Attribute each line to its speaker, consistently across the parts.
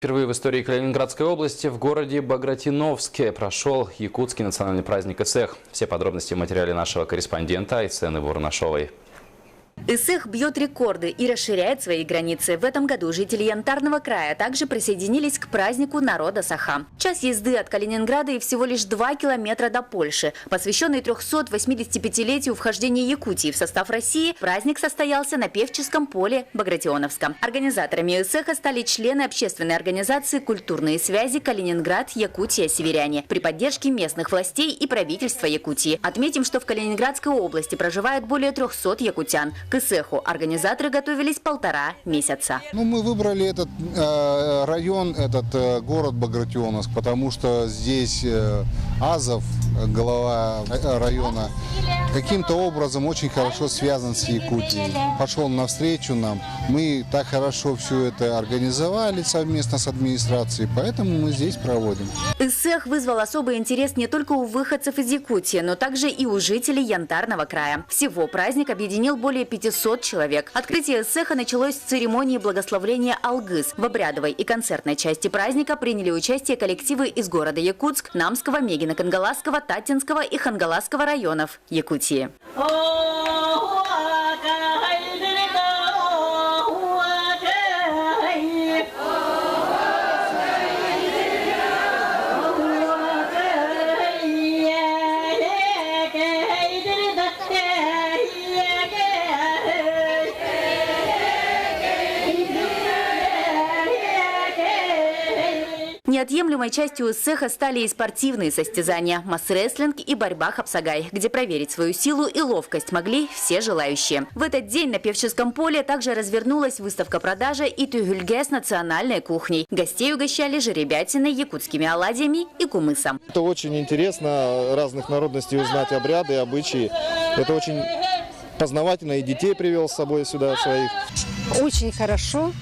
Speaker 1: Впервые в истории Калининградской области в городе Багратионовске прошел якутский национальный праздник Исэх. Все подробности в материале нашего корреспондента Айсены Воронашовой.
Speaker 2: Исэх бьет рекорды и расширяет свои границы. В этом году жители Янтарного края также присоединились к празднику народа Саха. Час езды от Калининграда и всего лишь 2 километра до Польши. Посвященный 385-летию вхождения Якутии в состав России, праздник состоялся на Певческом поле Багратионовска. Организаторами Исэха стали члены общественной организации «Культурные связи Калининград, Якутия, Северяне» при поддержке местных властей и правительства Якутии. Отметим, что в Калининградской области проживает более 300 якутян. К Исэху организаторы готовились 1,5 месяца.
Speaker 3: Мы выбрали этот район, этот город Багратионовск, потому что здесь Азов, глава района, каким-то образом очень хорошо связан с Якутией. Пошел навстречу нам. Мы так хорошо все это организовали совместно с администрацией, поэтому мы здесь проводим.
Speaker 2: Исэх вызвал особый интерес не только у выходцев из Якутии, но также и у жителей Янтарного края. Всего праздник объединил более 500 человек. Открытие Исэха началось с церемонии благословления Алгыс. В обрядовой и концертной части праздника приняли участие коллективы из города Якутск, Намского, Мегино-Кангаласского, Татинского и Хангаласского районов Якутии. Неотъемлемой частью Исэха стали и спортивные состязания, масс-рестлинг и борьба хапсагай, где проверить свою силу и ловкость могли все желающие. В этот день на Певческом поле также развернулась выставка-продажа и тюгюльге с национальной кухней. Гостей угощали жеребятиной, якутскими оладьями и кумысом.
Speaker 4: Это очень интересно, разных народностей узнать обряды, обычаи. Это очень познавательно, и детей привел с собой сюда своих.
Speaker 5: Очень хорошо.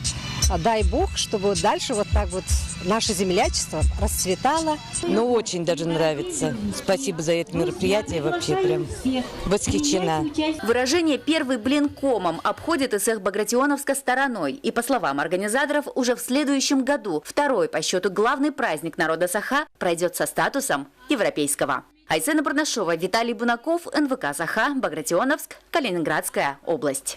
Speaker 5: Дай Бог, чтобы дальше вот так вот наше землячество расцветало.
Speaker 6: Ну, очень даже нравится. Спасибо за это мероприятие. Вообще прям восхищена.
Speaker 2: Выражение «первый блин комом» обходит Исэх Багратионовска стороной. И, по словам организаторов, уже в следующем году второй по счету главный праздник народа Саха пройдет со статусом европейского. Айсена Воронашова, Виталий Бунаков, НВК Саха, Багратионовск, Калининградская область.